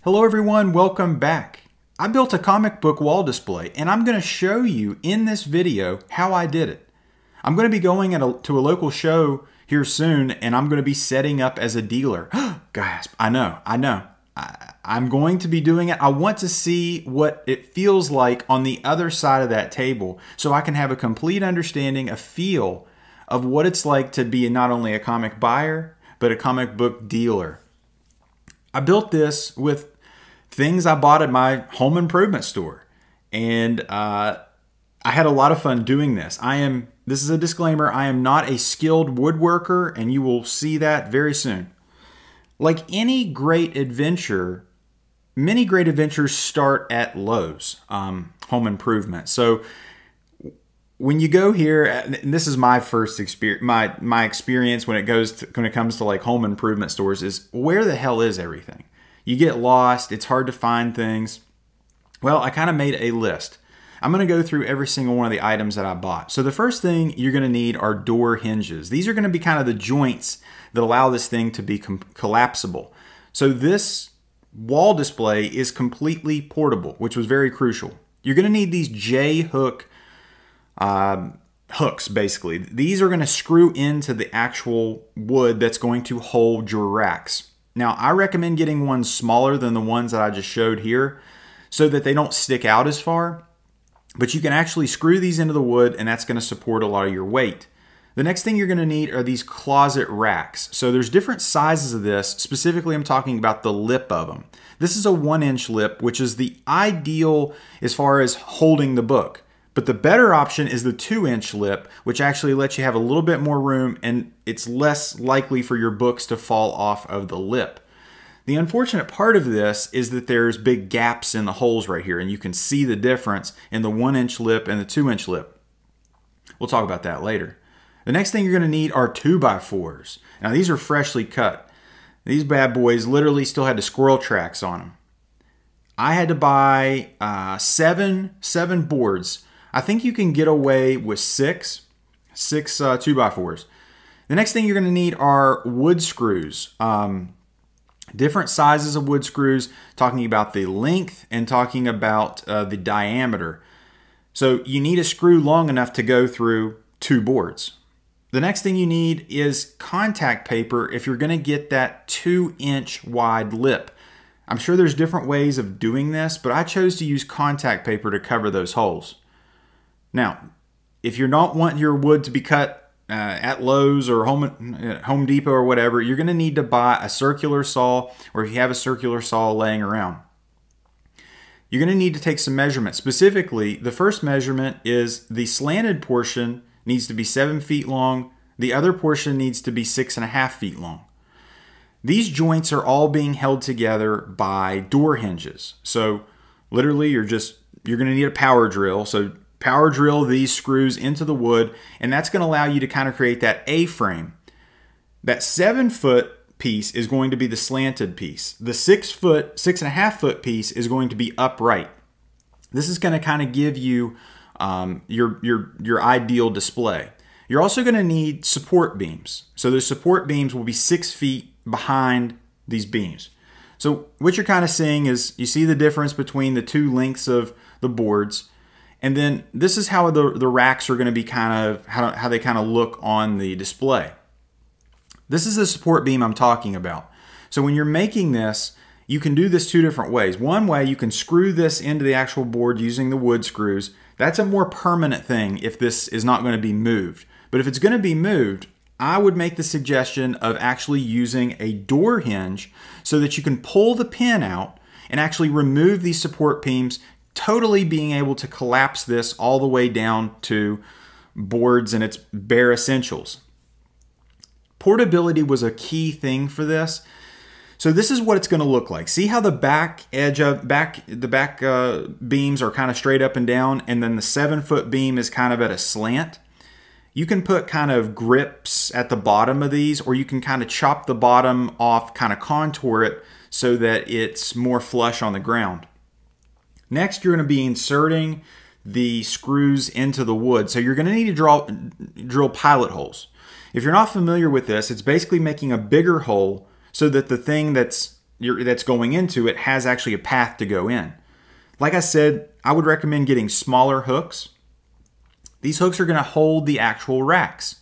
Hello everyone, welcome back. I built a comic book wall display and I'm going to show you in this video how I did it. I'm going to be going to a local show here soon and I'm going to be setting up as a dealer. Gasp, I know. I'm going to be doing it. I want to see what it feels like on the other side of that table so I can have a complete understanding, a feel of what it's like to be not only a comic buyer, but a comic book dealer. I built this with things I bought at my home improvement store, and I had a lot of fun doing this. This is a disclaimer, I am not a skilled woodworker, and you will see that very soon. Like any great adventure, many great adventures start at Lowe's, home improvement. So when you go here, and this is my first experience, my experience when it comes to like home improvement stores is, where the hell is everything? You get lost, it's hard to find things. Well, I kind of made a list. I'm going to go through every single one of the items that I bought. So the first thing you're going to need are door hinges. These are going to be kind of the joints that allow this thing to be collapsible. So this wall display is completely portable, which was very crucial. You're going to need these J-hook hooks, basically. These are going to screw into the actual wood that's going to hold your racks. Now, I recommend getting ones smaller than the ones that I just showed here so that they don't stick out as far. But you can actually screw these into the wood and that's going to support a lot of your weight. The next thing you're going to need are these closet racks. So there's different sizes of this. Specifically, I'm talking about the lip of them. This is a 1-inch lip, which is the ideal as far as holding the book. But the better option is the 2-inch lip, which actually lets you have a little bit more room and it's less likely for your books to fall off of the lip. The unfortunate part of this is that there's big gaps in the holes right here, and you can see the difference in the 1-inch lip and the 2-inch lip. We'll talk about that later. The next thing you're going to need are 2x4s. Now these are freshly cut. These bad boys literally still had the squirrel tracks on them. I had to buy seven boards. I think you can get away with six 2x4s. The next thing you're going to need are wood screws. Different sizes of wood screws, talking about the length and talking about the diameter. So you need a screw long enough to go through 2 boards. The next thing you need is contact paper if you're going to get that 2-inch wide lip. I'm sure there's different ways of doing this, but I chose to use contact paper to cover those holes. Now, if you don't want your wood to be cut at Lowe's or Home Depot or whatever, you're going to need to buy a circular saw, or if you have a circular saw laying around. You're going to need to take some measurements. Specifically, the first measurement is the slanted portion needs to be 7 feet long. The other portion needs to be 6.5 feet long. These joints are all being held together by door hinges. So literally you're going to need a power drill. So power drill these screws into the wood, and that's going to allow you to kind of create that A-frame. That 7-foot piece is going to be the slanted piece. The 6.5 foot piece is going to be upright. This is going to kind of give you your ideal display. You're also going to need support beams. So those support beams will be 6 feet behind these beams. So what you're kind of seeing is, you see the difference between the 2 lengths of the boards. And then this is how the racks are going to be how they kind of look on the display. This is the support beam I'm talking about. So when you're making this, you can do this 2 different ways. One way, you can screw this into the actual board using the wood screws. That's a more permanent thing if this is not going to be moved. But if it's going to be moved, I would make the suggestion of actually using a door hinge so that you can pull the pin out and actually remove these support beams, totally being able to collapse this all the way down to boards and its bare essentials. Portability was a key thing for this. So this is what it's going to look like. See how the back edge of the back beams are kind of straight up and down, and then the 7-foot beam is kind of at a slant. You can put kind of grips at the bottom of these, or you can kind of chop the bottom off, kind of contour it so that it's more flush on the ground. Next, you're going to be inserting the screws into the wood. So you're going to need to drill pilot holes. If you're not familiar with this, it's basically making a bigger hole so that the thing that's that's going into it has actually a path to go in. Like I said, I would recommend getting smaller hooks. These hooks are going to hold the actual racks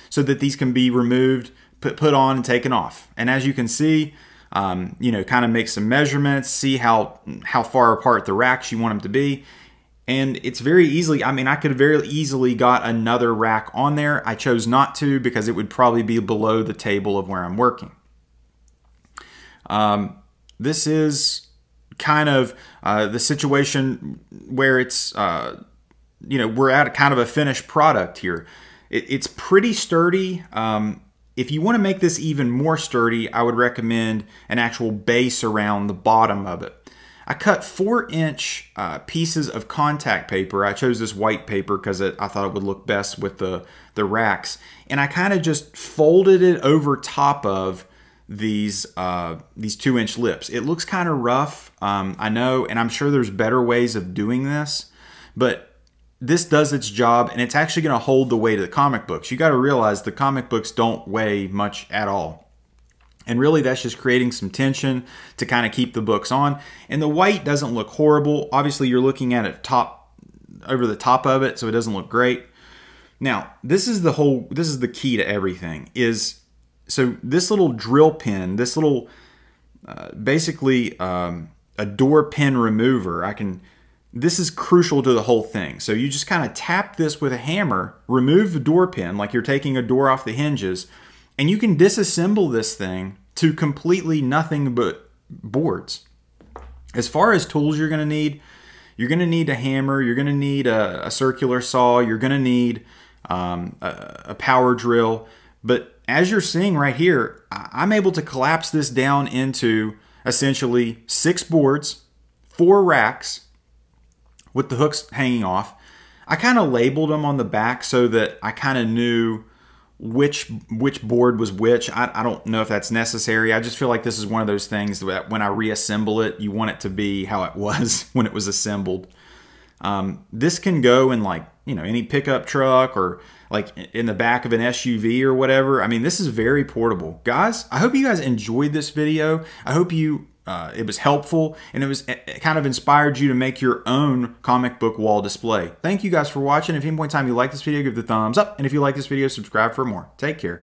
so that these can be removed, put on, and taken off. And as you can see, you know, kind of make some measurements, see how far apart the racks you want them to be. And it's very easily, I mean, I could have very easily got another rack on there. I chose not to because it would probably be below the table of where I'm working. This is kind of the situation where it's, you know, we're at kind of a finished product here. It's pretty sturdy. If you want to make this even more sturdy, I would recommend an actual base around the bottom of it. I cut 4-inch pieces of contact paper. I chose this white paper because I thought it would look best with the racks. And I kind of just folded it over top of these 2-inch lips. It looks kind of rough, I know, and I'm sure there's better ways of doing this, but this does its job, and it's actually going to hold the weight of the comic books. You got to realize the comic books don't weigh much at all. And really that's just creating some tension to kind of keep the books on. And the white doesn't look horrible. Obviously you're looking at it over the top of it, so it doesn't look great. Now, this is the key to everything so this little drill pin, this little basically a door pin remover, this is crucial to the whole thing. So you just kind of tap this with a hammer, remove the door pin like you're taking a door off the hinges, and you can disassemble this thing to completely nothing but boards. As far as tools you're going to need a hammer, you're going to need a circular saw, you're going to need a power drill. But as you're seeing right here, I'm able to collapse this down into essentially 6 boards, 4 racks with the hooks hanging off. I kind of labeled them on the back so that I kind of knew which board was which. I don't know if that's necessary. I just feel like this is one of those things that when I reassemble it, you want it to be how it was when it was assembled. This can go in, like, you know, any pickup truck or like in the back of an SUV or whatever. I mean, this is very portable. Guys, I hope you guys enjoyed this video. I hope it was helpful, and it kind of inspired you to make your own comic book wall display. Thank you guys for watching. If at any point in time you like this video, give it a thumbs up. And if you like this video, subscribe for more. Take care.